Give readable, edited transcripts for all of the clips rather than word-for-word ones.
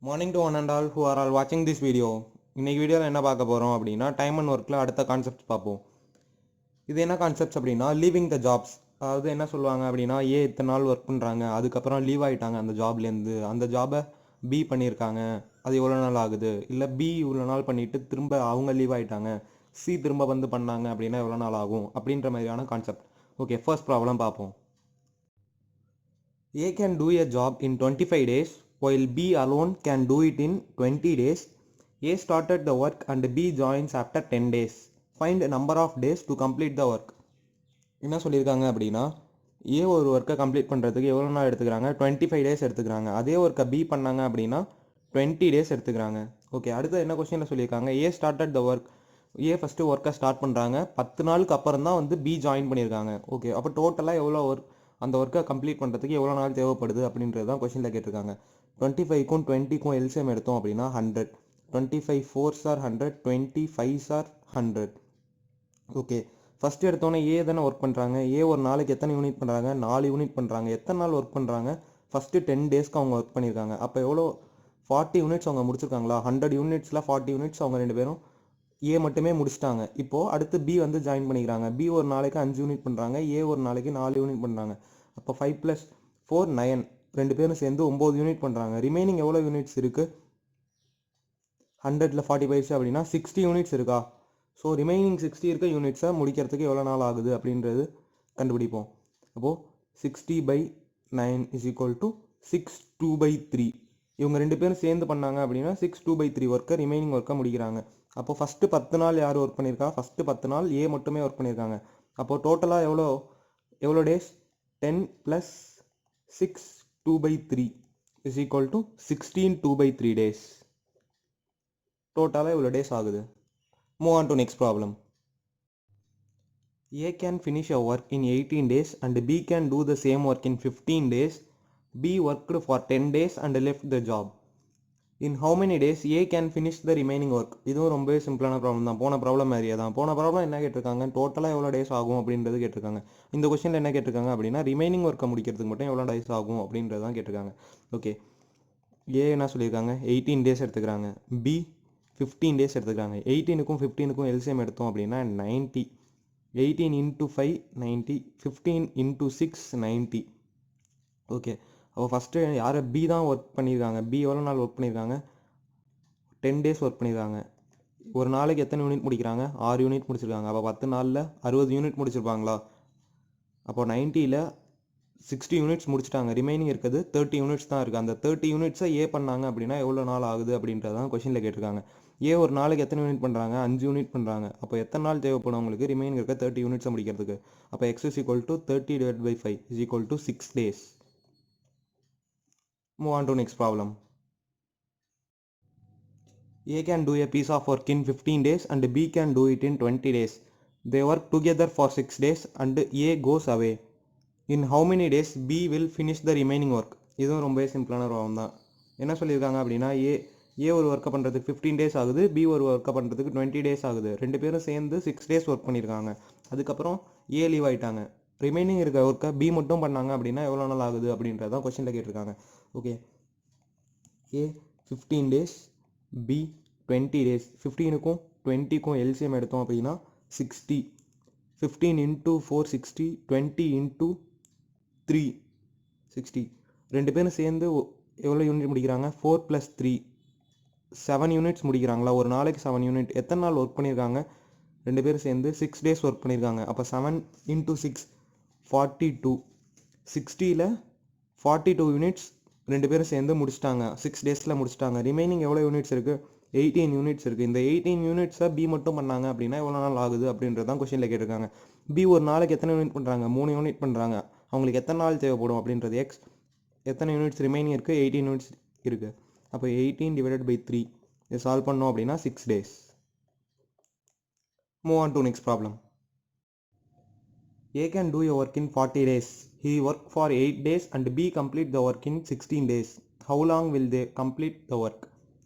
Morning to one and all who are all watching this video. இன்னைக்கு வீடியோவில் என்ன பார்க்க போகிறோம் அப்படின்னா டைம் அண்ட் ஒர்க்கில் அடுத்த கான்செப்ட்ஸ் பார்ப்போம். இது என்ன கான்செப்ட்ஸ் அப்படின்னா லீவிங் த ஜாப்ஸ். அதாவது என்ன சொல்லுவாங்க அப்படின்னா இத்தனை நாள் ஒர்க் பண்ணுறாங்க, அதுக்கப்புறம் லீவ் ஆகிட்டாங்க அந்த ஜாப்லேருந்து, அந்த ஜாபை பி பண்ணியிருக்காங்க, அது எவ்வளோ நாள் ஆகுது, இல்லை பி இவ்வளோ நாள் பண்ணிவிட்டு திரும்ப அவங்க லீவ் ஆகிட்டாங்க, சி திரும்ப வந்து பண்ணாங்க அப்படின்னா எவ்வளோ நாள் ஆகும் அப்படின்ற மாதிரியான கான்செப்ட். ஓகே, ஃபர்ஸ்ட் ப்ராப்ளம் பார்ப்போம். A can do a job in 25 days while B alone can do it in 20 days. A started the work and B joins after 10 days. Find a number of days to complete the work. என்ன சொல்லியிருக்காங்க அப்படின்னா ஏ ஒரு ஒர்க்கை complete பண்ணுறதுக்கு எவ்வளோ நாள் எடுத்துக்கிறாங்க, 25 days எடுத்துக்கிறாங்க. அதே ஒர்க்கை பி பண்ணாங்க அப்படின்னா 20 டேஸ் எடுத்துக்கிறாங்க. ஓகே, அடுத்து என்ன கொஸ்டினில் சொல்லியிருக்காங்க, A started the work. A first ஒர்க்கை ஸ்டார்ட் பண்ணுறாங்க, 10 நாளுக்கு அப்புறம் தான் வந்து பி ஜாயின் பண்ணியிருக்காங்க. ஓகே, அப்போ டோட்டலாக எவ்வளோ ஒர்க், அந்த ஒர்க்கை கம்ப்ளீட் பண்ணுறதுக்கு எவ்வளோ நாள் தேவைப்படுது அப்படின்றது தான் கொஸ்டினில் கேட்டிருக்காங்க. 25க்கும் 20க்கும் எல்சிஎம் எடுத்தோம் அப்படின்னா 100. 25 4s are 100, 25s are 100. Okay, first எடுத்தோன்னே ஏ தானே ஒர்க் பண்ணுறாங்க. ஏ ஒரு நாளைக்கு எத்தனை யூனிட் பண்ணுறாங்க, 4 யூனிட் பண்ணுறாங்க. எத்தனை நாள் ஒர்க் பண்ணுறாங்க, ஃபஸ்ட்டு 10 டேஸ்க்கு அவங்க ஒர்க் பண்ணியிருக்காங்க. அப்போ எவ்வளோ, 40 யூனிட்ஸ் அவங்க முடிச்சிருக்காங்களா. 100 யூனிட்ஸில் 40 யூனிட்ஸ் அவங்க ரெண்டு பேரும் ஏ மட்டுமே முடிச்சிட்டாங்க. இப்போது அடுத்து பி வந்து ஜாயின் பண்ணிக்கிறாங்க. பி ஒரு நாளைக்கு 5 யூனிட் பண்ணுறாங்க, ஏ ஒரு நாளைக்கு 4 யூனிட் பண்ணுறாங்க. அப்போ 5 + 4 9, ரெண்டு பேரும் சேர்ந்து 9 யூனிட் பண்ணுறாங்க. ரிமைனிங் எவ்வளோ யூனிட்ஸ் இருக்குது, 100ல் 40 போயிடுச்சு அப்படின்னா 60 யூனிட்ஸ் இருக்கா. ஸோ ரிமைனிங் 60 இருக்க யூனிட்ஸை முடிக்கிறதுக்கு எவ்வளோ நாள் ஆகுது அப்படின்றது கண்டுபிடிப்போம். அப்போது 60/9 = 6 2/3. இவங்க ரெண்டு பேரும் சேர்ந்து பண்ணாங்க அப்படின்னா 6 2/3 ஒர்க்கை ரிமைனிங் ஒர்க்கை முடிக்கிறாங்க. அப்போ ஃபஸ்ட்டு 10 நாள் யார் ஒர்க் பண்ணியிருக்கா, ஃபஸ்ட்டு 10 நாள் ஏ மட்டுமே ஒர்க் பண்ணியிருக்காங்க. அப்போது டோட்டலாக எவ்வளோ டேஸ், 10 + 6 2/3 = 16 2/3 days. டோட்டலாக இவ்வளோ டேஸ் ஆகுது. Move on to next problem. A can finish a work in 18 days and B can do the same work in 15 days. B worked for 10 days and left the job. In how many days A can finish the remaining work? இதுவும் ரொம்ப சிம்பிளான problem தான். போன problem மாதிரியே தான். போன problem என்ன கேட்டிருக்காங்க, டோட்டலாக எவ்வளோ டேஸ் ஆகும் அப்படின்றது கேட்டிருக்காங்க. இந்த கொஸ்டினில் என்ன கேட்டிருக்காங்க அப்படின்னா ரிமைனிங் ஒர்க்கை முடிக்கிறதுக்கு மட்டும் எவ்வளோ டேஸ் ஆகும் அப்படின்றது தான் கேட்டிருக்காங்க. ஓகே, ஏ என்ன சொல்லியிருக்காங்க, 18 டேஸ் எடுத்துக்கிறாங்க. பி 15 டேஸ் எடுத்துக்கிறாங்க. 18க்கும் 15க்கும் எல்சிஎம் எடுத்தோம் அப்படின்னா 90. 18 × 5 90, 15 × 6 90. ஓகே, அப்போ ஃபஸ்ட்டு யார், பி தான் ஒர்க் பண்ணியிருக்காங்க. பி எவ்வளோ நாள் ஒர்க் பண்ணியிருக்காங்க, 10 டேஸ் ஒர்க் பண்ணியிருக்காங்க. ஒரு நாளைக்கு எத்தனை யூனிட் முடிக்கிறாங்க, 6 யூனிட் முடிச்சிருக்காங்க. அப்போ 10 நாளில் 60 யூனிட் முடிச்சிருப்பாங்களா. அப்போ 90ல் 60 யூனிட்ஸ் முடிச்சிட்டாங்க. ரிமைனிங் இருக்குது 30 யூனிட்ஸ் தான் இருக்குது. அந்த 30 யூனிட்ஸை ஏ பண்ணாங்க அப்படின்னா எவ்வளோ நாள் ஆகுது அப்படின்றது தான் கொஸ்டினில் கேட்டிருக்காங்க. ஏ ஒரு நாளைக்கு எத்தனை யூனிட் பண்ணுறாங்க, 5 யூனிட் பண்ணுறாங்க. அப்போ எத்தனை நாள் தேவைப்படும் உங்களுக்கு ரிமைனிங் இருக்க 30 யூனிட்ஸை முடிக்கிறதுக்கு. அப்போ x = 30/5 = 6 days. Move on to next problem. A can do a piece of work in 15 days and B can do it in 20 days. They work together for 6 days and A goes away. In how many days B will finish the remaining work? இதுவும் ரொம்ப சிம்பிளான problem தான். என்ன சொல்லியிருக்காங்க அப்படின்னா ஏ ஒரு ஒர்க்கை பண்ணுறதுக்கு 15 டேஸ் ஆகுது, பி ஒரு ஒர்க்கை பண்ணுறதுக்கு 20 டேஸ் ஆகுது. ரெண்டு பேரும் சேர்ந்து 6 டேஸ் ஒர்க் பண்ணியிருக்காங்க. அதுக்கப்புறம் ஏ லீவ் ஆகிட்டாங்க. ரிமைனிங் இருக்க ஒர்க்கை பி மட்டும் பண்ணாங்க அப்படின்னா எவ்வளோ நாள் ஆகுது அப்படின்றதான் கொஸ்டினில் கேட்டிருக்காங்க. ஓகே, ஏ 15 டேஸ், பி 20 டேஸ். 15க்கும் 20க்கும் எல்சிஎம் எடுத்தோம் அப்படின்னா 60. 15 × 4 60, 20 × 3 60. ரெண்டு பேரும் சேர்ந்து எவ்வளோ யூனிட் முடிக்கிறாங்க, 4 + 3 7 யூனிட்ஸ் முடிக்கிறாங்களா. ஒரு நாளைக்கு 7 யூனிட். எத்தனை நாள் ஒர்க் பண்ணியிருக்காங்க, ரெண்டு பேரும் சேர்ந்து 6 டேஸ் ஒர்க் பண்ணியிருக்காங்க. அப்போ 7 × 6 42. 60ல் 42 யூனிட்ஸ் ரெண்டு பேரும் சேர்ந்து முடிச்சிட்டாங்க, 6 டேஸில் முடிச்சிட்டாங்க. ரிமைனிங் எவ்வளோ யூனிட்ஸ் இருக்குது, 18 யூனிட்ஸ் இருக்குது. இந்த 18 யூனிட்ஸை பி மட்டும் பண்ணாங்க அப்படின்னா எவ்வளோ நாள் ஆகுது அப்படின்றது தான் கொஸ்டினில் கேட்டிருக்காங்க. பி ஒரு நாளைக்கு எத்தனை யூனிட் பண்ணுறாங்க, 3 யூனிட் பண்ணுறாங்க. அவங்களுக்கு எத்தனை நாள் தேவைப்படும் அப்படின்றது. எக்ஸ் எத்தனை யூனிட்ஸ் ரிமைனிங் இருக்குது, 18 யூனிட்ஸ் இருக்குது. அப்போ 18/3 இதை சால்வ் பண்ணோம் அப்படின்னா 6 days. Move on to next problem. A can do a work in 40 days. He worked for 8 days and B complete the work in 16 days. How long will they complete the work?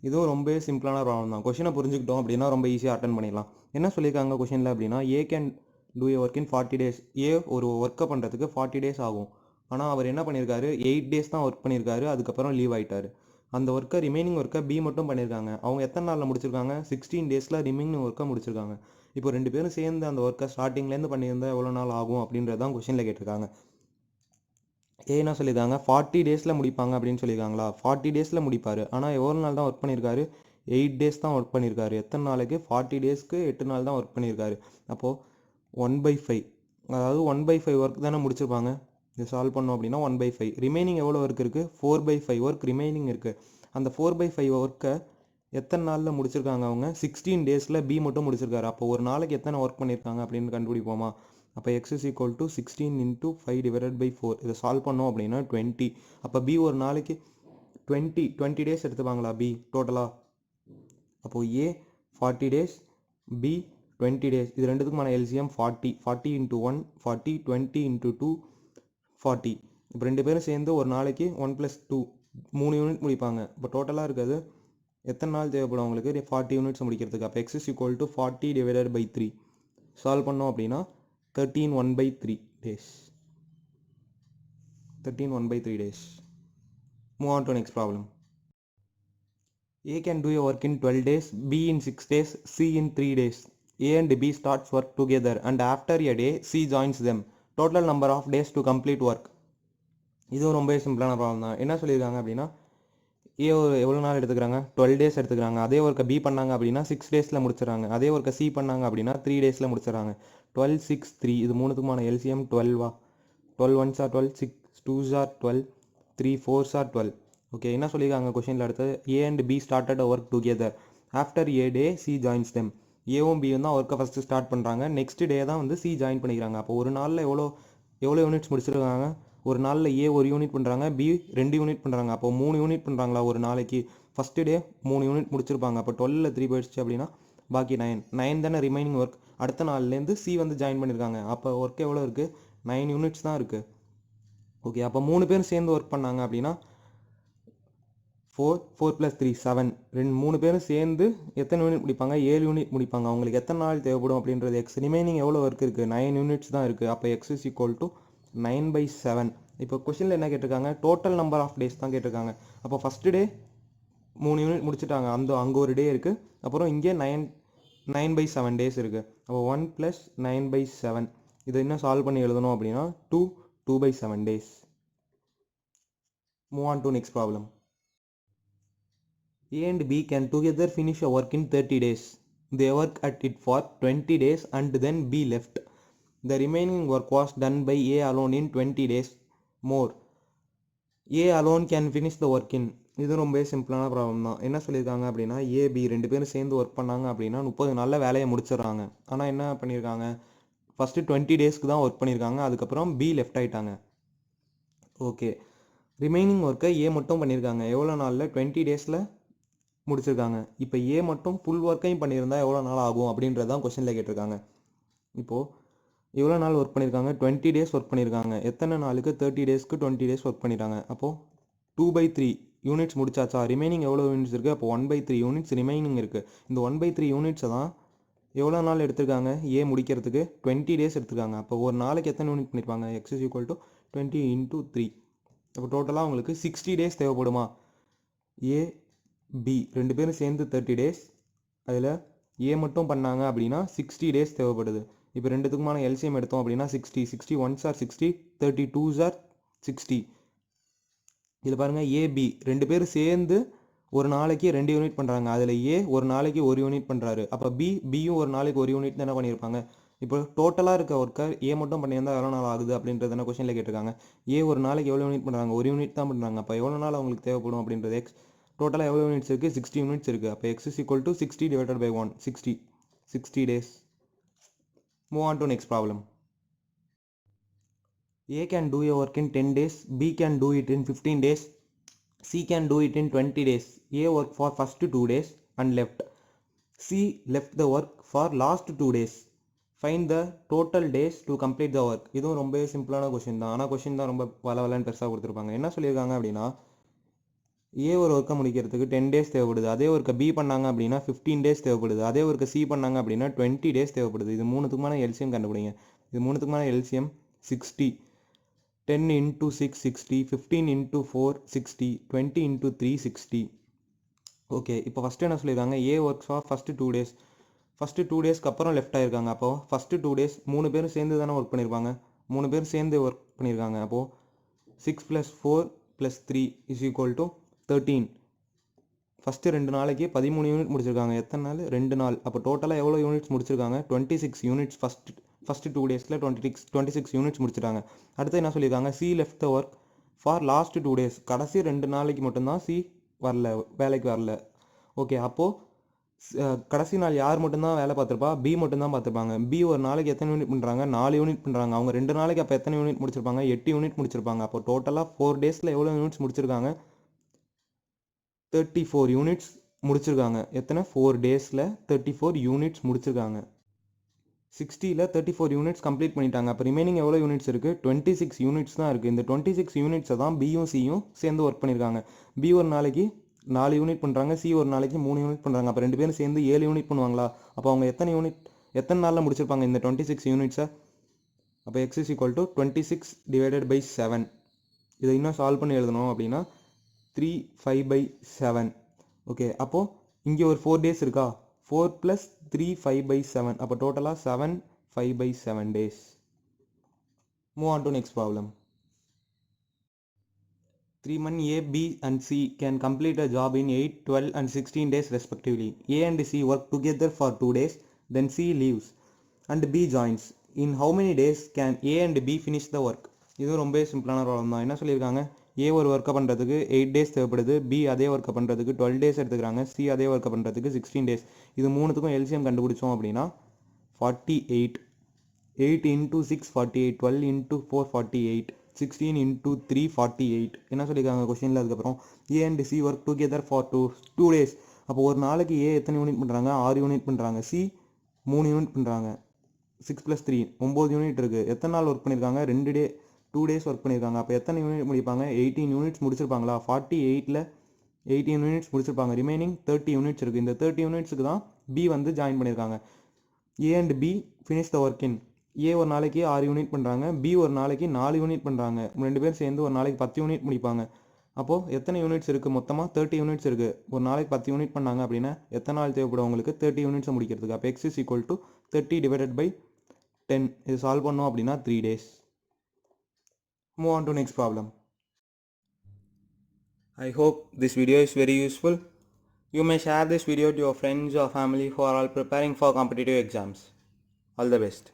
இதுவும் ரொம்ப சிம்பிளான problem தான். கொஷினை புரிஞ்சுக்கிட்டோம் அப்படின்னா ரொம்ப ஈஸியாக attend பண்ணிடலாம். என்ன சொல்லியிருக்காங்க கொஷினில் அப்படின்னா A can do A work in 40 days. A ஒரு ஒர்க்கை பண்ணுறதுக்கு 40 days ஆகும். ஆனால் அவர் என்ன பண்ணியிருக்காரு, 8 days தான் ஒர்க் பண்ணியிருக்காரு, அதுக்கப்புறம் லீவ் ஆகிட்டார். அந்த ஒர்க்கை ரிமைனிங் ஒர்க்கை பி மட்டும் பண்ணியிருக்காங்க. அவங்க எத்தனை நாளில் முடிச்சிருக்காங்க? 16 டேஸில் ரிமைனிங் ஒர்க்கை முடிச்சிருக்காங்க. இப்போ 2 பேரும் சேர்ந்து அந்த ஒர்க்கை ஸ்டார்டிங்லேருந்து பண்ணியிருந்தால் எவ்வளோ நாள் ஆகும் அப்படின்றது தான் கொஷினில் கேட்டிருக்காங்க. என்ன சொல்லியிருக்காங்க? 40 டேஸில் முடிப்பாங்க அப்படின்னு சொல்லியிருக்காங்களா? 40 டேஸில் முடிப்பார். ஆனால் எவ்வளோ நாள் தான் ஒர்க் பண்ணியிருக்காரு? 8 டேஸ் தான் ஒர்க் பண்ணியிருக்காரு. எத்தனை நாளைக்கு? 40 டேஸ்க்கு 8 நாள் தான் ஒர்க் பண்ணியிருக்காரு. அப்போது 1/5, அதாவது 1/5 ஒர்க் தானே முடிச்சிருப்பாங்க. இது சால்வ் பண்ணோம் அப்படின்னா 1/5. ரிமைனிங் எவ்வளோ ஒர்க் இருக்குது? 4/5 ஒர்க் ரிமைனிங் இருக்குது. அந்த 4/5 ஒர்க்கை எத்தனை நாளில் முடிச்சிருக்காங்க அவங்க? 16 டேஸில் பி மட்டும் முடிச்சிருக்காரு. அப்போ ஒரு நாளைக்கு எத்தனை ஒர்க் பண்ணியிருக்காங்க அப்படின்னு கண்டுபிடிப்போமா? அப்போ x is equal to 16 into 5 divided by 4. இதை சால்வ் பண்ணோம் அப்படின்னா 20. அப்போ பி ஒரு நாளைக்கு 20 டேஸ் எடுத்துப்பாங்களா பி டோட்டலாக? அப்போது ஏ 40 டேஸ், பி 20 டேஸ். இது ரெண்டுத்துக்குமான எல்சிஎம் 40 into 1 40, 20 into 2 40. இப்போ 2 பேரும் சேர்ந்து ஒரு நாளைக்கு 1 + 2 3 யூனிட் முடிப்பாங்க. இப்போ டோட்டலாக இருக்கிறது எத்தனை நாள் தேவைப்படும் அவங்களுக்கு? 40 யூனிட்ஸ் முடிக்கிறதுக்கு. அப்போ x is equal to 40 divided by 3. Solve பண்ணோம் அப்படின்னா 13 1/3 days. 13 1/3 days. Move on to next problem. A can do a work in 12 days, B in 6 days, C in 3 days. A and B starts work together and after a day C joins them. Total number of days to complete work. இதுவும் ரொம்ப சிம்பிளான problem தான். என்ன சொல்லியிருக்காங்க அப்படின்னா ஏ எவ்வளோ நாள் எடுத்துக்கிறாங்க? 12 டேஸ் எடுத்துக்கிறாங்க. அதே ஒர்க்கை பி பண்ணாங்க அப்படின்னா 6 டேஸில் முடிச்சிடறாங்க. அதே ஒர்க்கை சி பண்ணாங்க அப்படின்னா 3 டேஸில் முடிச்சிடறாங்க. 12, 6, 3 இது மூணுத்துக்குமான LCM 12. 12 1s are 12, 6 2s are 12, 3 4s are 12. Okay, என்ன சொல்லியிருக்காங்க கொஷினில் அடுத்தது? A and B started a work together. After a day C joins them. ஏவும் பியும் தான் ஒர்க்கை ஃபஸ்ட்டு ஸ்டார்ட் பண்ணுறாங்க. நெக்ஸ்ட் டே தான் வந்து சி ஜாயின் பண்ணிக்கிறாங்க. அப்போ ஒரு நாளில் எவ்வளோ யூனிட்ஸ் முடிச்சிருக்காங்க? ஒரு நாளில் ஏ 1 யூனிட் பண்ணுறாங்க, பி 2 யூனிட் பண்ணுறாங்க. அப்போ 3 யூனிட் பண்ணுறாங்களா ஒரு நாளைக்கு? ஃபஸ்ட்டு டே 3 யூனிட் முடிச்சிருப்பாங்க. அப்போ 12ல் 3 போயிடுச்சு அப்படின்னா பாக்கி 9 தானே ரிமைனிங் ஒர்க். அடுத்த நாள்லேருந்து சி வந்து ஜாயின் பண்ணியிருக்காங்க. அப்போ ஒர்க் எவ்வளோ இருக்குது? 9 யூனிட்ஸ் தான் இருக்குது. ஓகே, அப்போ 3 பேரும் சேர்ந்து ஒர்க் பண்ணாங்க அப்படின்னா 4 + 3 7. 3 பேரும் சேர்ந்து எத்தனை யூனிட் முடிப்பாங்க? 7 யூனிட் முடிப்பாங்க. அவங்களுக்கு எத்தனை நாள் தேவைப்படும் அப்படின்றது எக்ஸ். ரிமைனிங் எவ்வளோ ஒர்க் இருக்குது? 9 யூனிட்ஸ் தான் இருக்குது. அப்போ x is equal to 9/7. இப்போ கொஷினில் என்ன கேட்டிருக்காங்க? டோட்டல் நம்பர் ஆஃப் டேஸ் தான் கேட்டிருக்காங்க. அப்போ ஃபஸ்ட்டு டே 3 யூனிட் முடிச்சுட்டாங்க. அங்கே ஒரு டே இருக்குது. அப்புறம் இங்கே 9/7 டேஸ் இருக்குது. அப்போ 1 + 9/7. இதை இன்னும் சால்வ் பண்ணி எழுதணும் அப்படின்னா 2/7 days. Move on to next problem. A and B can together finish a work in 30 days. They work at it for 20 days and then B left. The remaining work was done by A alone in 20 days more. A alone can finish the work in. இது ரொம்ப சிம்பிளான problem தான். என்ன சொல்லியிருக்காங்க அப்படின்னா AB 2 பேரும் சேர்ந்து work பண்ணாங்க அப்படின்னா 30 நாளில் வேலையை முடிச்சிடுறாங்க. ஆனால் என்ன பண்ணியிருக்காங்க? ஃபஸ்ட்டு 20 டேஸ்க்கு தான் ஒர்க் பண்ணியிருக்காங்க. அதுக்கப்புறம் பி லெஃப்ட் ஆகிட்டாங்க. ஓகே, ரிமைனிங் ஒர்க்கை ஏ மட்டும் பண்ணியிருக்காங்க. எவ்வளோ நாளில்? 20 டேஸில் முடிச்சிருக்காங்க. இப்போ ஏ மட்டும் ஃபுல் ஒர்க்கையும் பண்ணியிருந்தால் எவ்வளோ நாள் ஆகும் அப்படின்றது தான் கொஸ்டினில் கேட்டிருக்காங்க. இப்போது எவ்வளோ நாள் ஒர்க் பண்ணியிருக்காங்க? 20 டேஸ் ஒர்க் பண்ணியிருக்காங்க. எத்தனை நாளுக்கு? 30 டேஸ்க்கு 20 டேஸ் ஒர்க் பண்ணிட்டாங்க. அப்போது 2/3 யூனிட்ஸ் முடிச்சாச்சா? ரிமைனிங் எவ்வளோ யூனிட்ஸ் இருக்குது? அப்போ 1/3 யூனிட்ஸ் ரிமைனிங் இருக்குது. இந்த 1/3 யூனிட்ஸை தான் எவ்வளோ நாள் எடுத்திருக்காங்க ஏ முடிக்கிறதுக்கு? 20 டேஸ் எடுத்துருக்காங்க. அப்போ ஒரு நாளைக்கு எத்தனை யூனிட் பண்ணியிருப்பாங்க? x is equal to 20 into 3. அப்போ டோட்டலாக உங்களுக்கு 60 டேஸ் தேவைப்படுமா? ஏ பி 2 பேரும் சேர்ந்து 30 டேஸ், அதில் ஏ மட்டும் பண்ணாங்க அப்படின்னா 60 டேஸ் தேவைப்படுது. இப்போ ரெண்டுத்துக்குமான எல்சிஎம் எடுத்தோம் அப்படின்னா 60 1s are 60, 32s are 60. இதில் பாருங்கள் ஏபி 2 பேரும் சேர்ந்து ஒரு நாளைக்கு 2 யூனிட் பண்ணுறாங்க. அதில் ஏ ஒரு நாளைக்கு 1 யூனிட் பண்ணுறாரு. அப்போ பியும் ஒரு நாளைக்கு 1 யூனிட் தானே பண்ணியிருப்பாங்க. இப்போ டோட்டலாக இருக்க ஒர்க்கர் ஏ மட்டும் பண்ணியிருந்தால் எவ்வளோ நாள் ஆகுது அப்படின்றது என்ன கொஸ்டினில் கேட்டிருக்காங்க. ஏ ஒரு நாளைக்கு எவ்வளோ யூனிட் பண்ணுறாங்க? 1 யூனிட் தான் பண்ணுறாங்க. அப்போ எவ்வளோ நாள் அவங்களுக்கு தேவைப்படும் அப்படின்றது எக்ஸ். டோட்டலாக எவ்வளோ யூனிட்ஸ் இருக்குது? 60 யூனிட்ஸ் இருக்குது. அப்போ x is equal to 60 divided by 1, 60 days. Move on to next problem. A can do a work in 10 days, B can do it in 15 days, C can do it in 20 days. A worked for first 2 days and left. C left the work for last 2 days. Find the total days to complete the work. இதுவும் ரொம்ப சிம்பிளான question தான். ஆனால் question தான் ரொம்ப வளவலன்னு பெருசாக கொடுத்துருப்பாங்க. என்ன சொல்லியிருக்காங்க அப்படின்னா ஏ ஒரு ஒர்க்கை முடிக்கிறதுக்கு 10 டேஸ் தேவைப்படுது. அதே ஒர்க்கை பி பண்ணாங்க அப்படின்னா 15 டேஸ் தேவைப்படுது. அதே ஒர்க்கை சி பண்ணாங்க அப்படின்னா 20 டேஸ் தேவைப்படுது. இது மூணுத்துக்குமான எல்சிஎம் கண்டுபிடிங்க. இது மூணுத்துக்குமான LCM 60. 10 into 6 60, 15 into 4 60, 20 into 3 60. Okay, இப்போ ஃபஸ்ட்டு என்ன சொல்லியிருக்காங்க, A works for first 2 days. First 2 daysக்கு அப்புறம் லெஃப்ட் ஆயிருக்காங்க. அப்போது ஃபஸ்ட்டு 2 days 3 பேரும் சேர்ந்து தானே ஒர்க் பண்ணியிருப்பாங்க. 3 பேரும் சேர்ந்து ஒர்க் பண்ணியிருக்காங்க. அப்போது 6 + 4 + 3 = 13. ஃபஸ்ட்டு 2 நாளைக்கு 13 யூனிட் முடிச்சிருக்காங்க. எத்தனை நாள்? 2 நாள். அப்போ டோட்டலாக எவ்வளோ யூனிட்ஸ் முடிச்சிருக்காங்க? 26 யூனிட்ஸ். ஃபஸ்ட்டு 2 daysல 26 யூனிட்ஸ் முடிச்சிட்டாங்க. அடுத்து என்ன சொல்லியிருக்காங்க, C left the work for last 2 days. கடைசி 2 நாளைக்கு மட்டும்தான் சி வரல, வேலைக்கு வரல. ஓகே, அப்போது கடைசி நாள் யார் மட்டும்தான் வேலை பார்த்துருப்பா? பி மட்டும்தான் பார்த்துருப்பாங்க. பி ஒரு நாளைக்கு எத்தனை யூனிட் பண்ணுறாங்க? 4 யூனிட் பண்ணுறாங்க. அவங்க 2 நாளைக்கு அப்போ எத்தனை யூனிட் முடிச்சிருப்பாங்க? 8 யூனிட் முடிச்சிருப்பாங்க. அப்போ டோட்டலாக 4 daysல எவ்வளோ யூனிட்ஸ் முடிச்சிருக்காங்க? 34 யூனிட்ஸ் முடிச்சிருக்காங்க. எத்தனை? 4 daysல 34 யூனிட்ஸ் முடிச்சிருக்காங்க. 60ல் 34 யூனிட்ஸ் கம்ப்ளீட் பண்ணிட்டாங்க. அப்போ ரிமைனிங் எவ்வளோ யூனிட்ஸ் இருக்குது? 26 யூனிட்ஸ் தான் இருக்குது. இந்த 26 யூனிட்ஸை தான் பியும் சியும் சேர்ந்து ஒர்க் பண்ணியிருக்காங்க. பி ஒரு நாளைக்கு 4 யூனிட் பண்ணுறாங்க, சி ஒரு நாளைக்கு 3 யூனிட் பண்ணுறாங்க. அப்போ 2 பேரும் சேர்ந்து 7 யூனிட் பண்ணுவாங்களா? அப்போ அவங்க எத்தனை நாளில் முடிச்சிருப்பாங்க இந்த 26 யூனிட்ஸை? அப்போ x = 26 / 7. இதை இன்னும் சால்வ் பண்ணி எழுதணும் அப்படின்னா 3 5/7. ஓகே, அப்போது இங்கே ஒரு 4 days இருக்கா? 4 + 3 5/7. அப்போ டோட்டலாக 7 5/7 days. Move on to next problem. 3 men A, B and C can complete a job in 8, 12 and 16 days respectively. A and C work together for 2 days, then C leaves and B joins. In how many days can A and B finish the work? இது ரொம்ப சிம்பிளான problem தான். என்ன சொல்லியிருக்காங்க, ஏ ஒரு ஒர்க்கை பண்ணுறதுக்கு 8 days தேவைப்படுது, பி அதே ஒர்க்கை பண்ணுறதுக்கு 12 days எடுத்துக்கிறாங்க, சி அதே ஒர்க்கை பண்ணுறதுக்கு 16 days. இது மூணுத்துக்கும் எல்சிஎம் கண்டுபிடிச்சோம் அப்படின்னா 48. 8 into 6 48, 12 into 4 48, 16 into 3 48. என்ன சொல்லியிருக்காங்க கொஸ்டினில்? அதுக்கப்புறம் A and C work together for 2 days. அப்போ ஒரு நாளைக்கு ஏ எத்தனை யூனிட் பண்ணுறாங்க? 6 யூனிட் பண்ணுறாங்க. சி 3 யூனிட் பண்ணுறாங்க. 6 + 3 9 யூனிட் இருக்குது. எத்தனை நாள் ஒர்க் பண்ணியிருக்காங்க? 2 days ஒர்க் பண்ணியிருக்காங்க. அப்போ எத்தனை யூனிட் முடிப்பாங்க? 18 யூனிட்ஸ் முடிச்சிருப்பாங்களா? 48ல் 18 யூனிட்ஸ் முடிச்சிருப்பாங்க. ரிமைனிங் 30 யூனிட்ஸ் இருக்குது. இந்த 30 யூனிட்ஸுக்கு தான் பி வந்து ஜாயின் பண்ணியிருக்காங்க. A and B finish the work in. A ஒரு நாளைக்கு 6 யூனிட் பண்ணுறாங்க, பி ஒரு நாளைக்கு 4 யூனிட் பண்ணுறாங்க. 2 பேர் சேர்ந்து ஒரு நாளைக்கு 10 யூனிட் முடிப்பாங்க. அப்போது எத்தனை யூனிட்ஸ் இருக்குது? மொத்தமாக 30 யூனிட்ஸ் இருக்குது. ஒரு நாளைக்கு 10 யூனிட் பண்ணாங்க அப்படின்னா எத்தனை நாள் தேவைப்படும் உங்களுக்கு? 30 யூனிட்ஸை முடிக்கிறதுக்கு. அப்போ x = 30 / 10. இது சால்வ் பண்ணோம் அப்படின்னா 3 days. Move on to next problem. I hope this video is very useful. You may share this video to your friends or family who are all preparing for competitive exams. All the best.